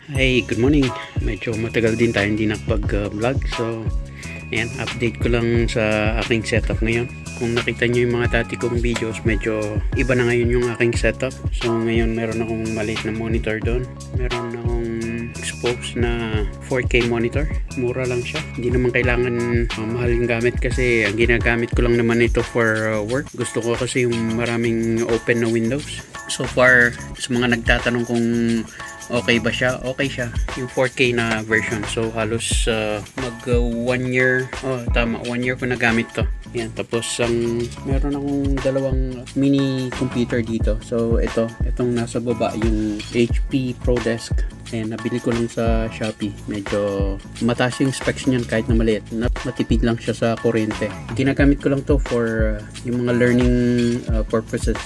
Hey, good morning. Medyo matagal din tayo hindi nakapag-vlog. So, ayan, update ko lang sa aking setup ngayon. Kung nakita nyo yung mga dati kong videos, medyo iba na ngayon yung aking setup. So, ngayon meron akong maliit na monitor doon. Meron akong expose na 4K monitor. Mura lang siya. Hindi naman kailangan mahal yung gamit kasi ang ginagamit ko lang naman ito for work. Gusto ko kasi yung maraming open na windows. So far, sa mga nagtatanong kung okay ba siya, okay siya yung 4K na version. So halos mag 1 year, tama, 1 year ko nagamit to. Yan, tapos meron akong dalawang mini computer dito. So itong nasa baba yung HP ProDesk. Ayan, nabili ko lang sa Shopee. Medyo mataas yung specs niyan kahit na maliit. Matipid lang siya sa kuryente. Ginagamit ko lang to for yung mga learning purposes.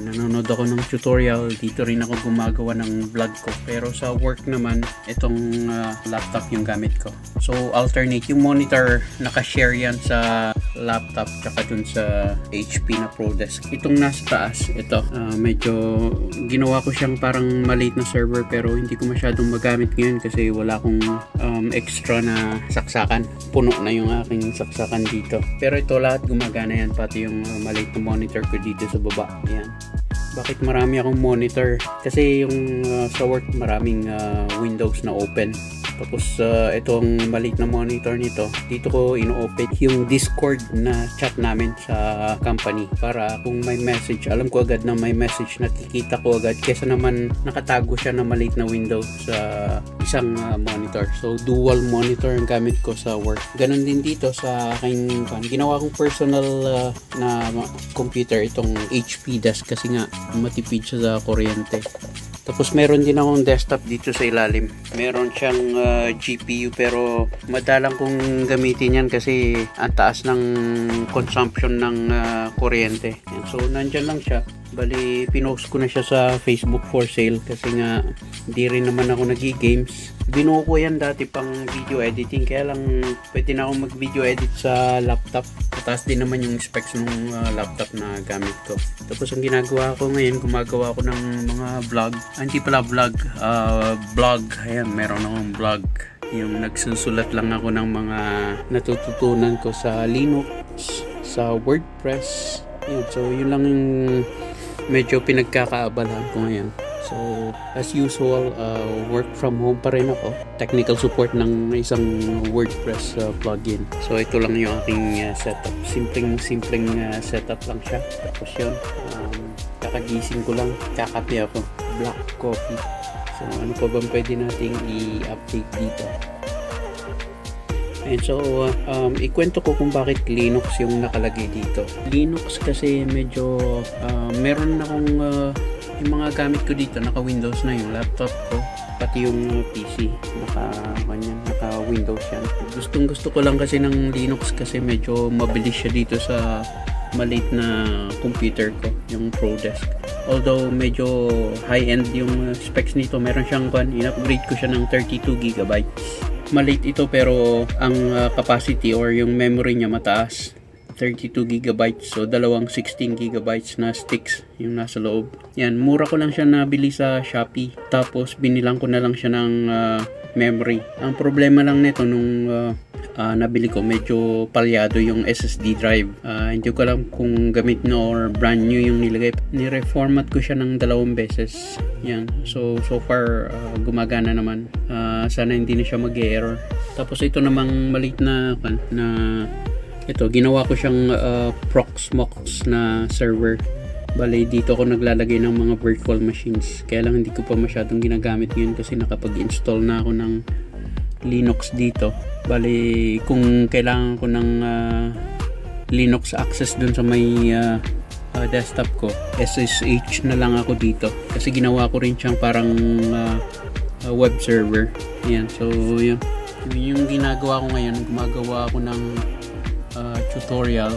Nanonood ako ng tutorial. Dito rin ako gumagawa ng vlog ko. Pero sa work naman, itong laptop yung gamit ko. So alternate. Yung monitor, nakashare yan sa laptop tsaka dun sa HP na ProDesk. Itong nasa taas, ito. Medyo ginawa ko siyang parang maliit na server pero hindi ko masyadong magamit ngayon kasi wala akong extra na saksakan. Puno na yung aking saksakan dito. Pero ito lahat gumagana yan, pati yung maliit na monitor ko dito sa baba. Ayan. Bakit marami akong monitor? Kasi yung sa work maraming windows na open. Tapos itong maliit na monitor nito, dito ko ino-open yung Discord na chat namin sa company para kung may message, alam ko agad na may message, nakikita ko agad kesa naman nakatago siya na maliit na window sa isang monitor. So dual monitor ang gamit ko sa work. Ganon din dito sa aking ginawa kong personal na computer, itong HP desk kasi nga matipid siya sa kuryente. Tapos meron din akong desktop dito sa ilalim. Meron siyang GPU pero madalang kong gamitin yan kasi ang taas ng consumption ng kuryente. So nandyan lang siya. Bali, pinost ko na siya sa Facebook for sale kasi nga hindi rin naman ako nag-games. Binuo ko yan dati pang video editing kaya lang pwede na akong mag-video edit sa laptop. Mataas din naman yung specs ng laptop na gamit ko. Tapos ang ginagawa ko ngayon, gumagawa ako ng mga vlog. Hindi pala vlog, blog. Ayan, meron akong vlog. Yung nagsusulat lang ako ng mga natututunan ko sa Linux, sa WordPress. Yun, so yun lang yung medyo pinagkakaabalahan ko ngayon. So as usual, work from home pa rin ako. Technical support ng isang WordPress plugin. So ito lang yung aking setup. Simpleng setup lang siya. Tapos yun, kakagising ko lang, kakape ako, black coffee. So ano pa bang pwede nating i-update dito? And so, ikwento ko kung bakit Linux yung nakalagay dito. Linux kasi medyo, meron akong, yung mga gamit ko dito, naka-Windows na yung laptop ko, pati yung PC, naka-Windows yan. Gusto ko lang kasi ng Linux kasi medyo mabilis siya dito sa maliit na computer ko, yung ProDesk. Although medyo high-end yung specs nito, meron siyang in-upgrade ko siya ng 32GB. Maliit ito pero ang capacity or yung memory niya mataas, 32GB. So dalawang 16GB na sticks yung nasa loob. Yan, mura ko lang siya nabili sa Shopee. Tapos binilang ko na lang siya ng memory. Ang problema lang nito nung nabili ko, medyo palyado yung SSD drive. Hindi ko alam kung gamit na or brand new yung nilagay. Ni-reformat ko siya ng 2 beses. Yan. So far gumagana naman. Sana hindi na siya mag-error. Tapos ito namang maliit na ito, ginawa ko siyang Proxmox na server. Bale, dito ako naglalagay ng mga virtual machines. Kaya lang hindi ko pa masyadong ginagamit ngayon kasi nakapag-install na ako ng Linux dito. Bale, kung kailangan ko ng Linux access dun sa may desktop ko, SSH na lang ako dito. Kasi ginawa ko rin siyang parang web server. Ayan, so yun. Yung ginagawa ko ngayon, gumagawa ako ng tutorial.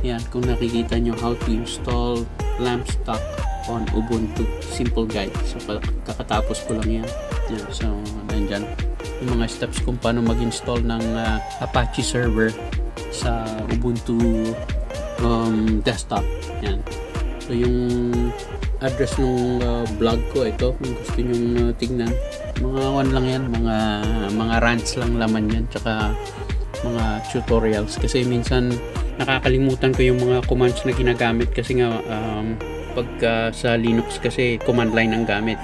Yan, kung nakikita nyo how to install Lampstack on Ubuntu. Simple guide. So kakatapos ko lang yan. Yan, so nandyan yung mga steps kung paano mag-install ng Apache server sa Ubuntu desktop. Yan. So yung address ng blog ko ito, kung gusto nyong tignan, Mga one lang yan, mga rants lang laman yan, tsaka mga tutorials. Kasi minsan nakakalimutan ko yung mga commands na ginagamit kasi nga pagka sa Linux kasi command line ang gamit,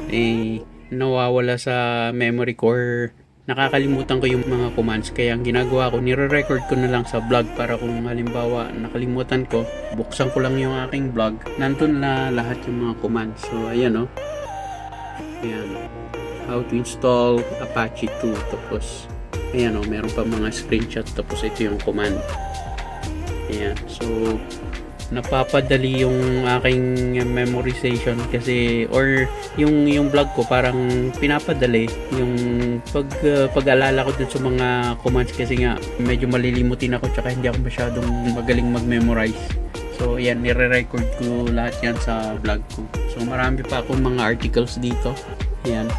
nawawala sa memory core. Nakakalimutan ko yung mga commands, kaya ang ginagawa ko, nire-record ko na lang sa vlog para kung halimbawa nakalimutan ko, buksan ko lang yung aking vlog, nandun na lahat yung mga commands. So ayan ayan, how to install Apache 2, tapos ayan meron pa mga screenshot, tapos ito yung command. Ayan, so napapadali yung aking memorization kasi, or yung vlog ko parang pinapadali yung pag-alala ko dun sa mga commands kasi nga medyo malilimutin ako, tsaka hindi ako masyadong magaling mag-memorize. So ayan, nire-record ko lahat yan sa vlog ko. So marami pa akong mga articles dito. Ayan,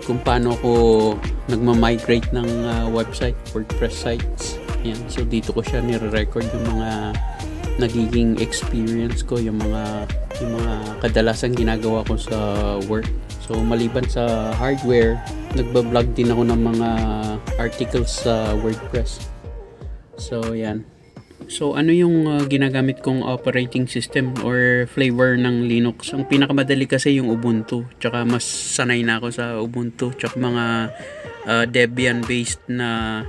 kung paano ko nagma-migrate ng website, WordPress sites. Ayan, so dito ko siya nire-record yung mga nagiging experience ko, yung mga kadalasan ginagawa ko sa work. So maliban sa hardware, nagba-vlog din ako ng mga articles sa WordPress. So yan. So ano yung ginagamit kong operating system or flavor ng Linux? Ang pinakamadali kasi yung Ubuntu, tsaka mas sanay na ako sa Ubuntu, tsaka mga Debian based na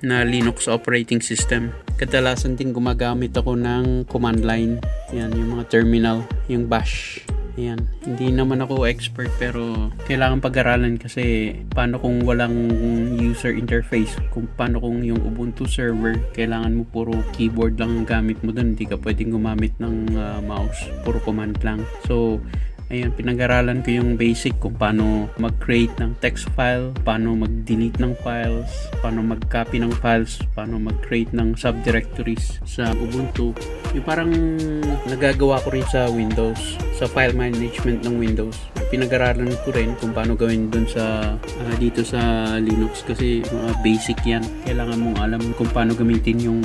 Linux operating system. Kadalasan din gumagamit ako ng command line. Yan, yung mga terminal, yung bash. Yan, hindi naman ako expert pero kailangan pag-aralan kasi paano kung walang user interface, kung paano kung yung Ubuntu server, kailangan mo puro keyboard lang ang gamit mo dun, hindi ka pwedeng gumamit ng mouse, puro command lang. So ayan, pinag-aralan ko yung basic kung paano mag-create ng text file, paano mag-delete ng files, paano mag-copy ng files, paano mag-create ng subdirectories sa Ubuntu. Yung parang nagagawa ko rin sa Windows, sa file management ng Windows. Pinag-aralan ko rin kung paano gawin dun sa dito sa Linux kasi mga basic yan. Kailangan mong alam kung paano gamitin yung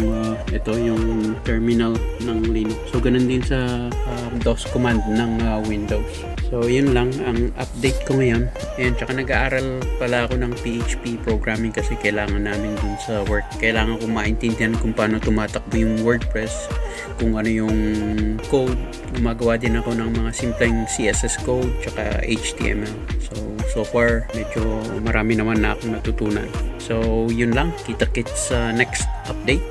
yung terminal ng Linux. So ganun din sa DOS command ng Windows. So yun lang ang update ko ngayon. And tsaka nag-aaral pala ako ng PHP programming kasi kailangan namin dun sa work. Kailangan ko maintindihan kung paano tumatakbo yung WordPress, kung ano yung code. Gumagawa din ako ng mga simpleng CSS code tsaka HTML. So far medyo marami naman na akong natutunan. So yun lang, kita-kits sa next update.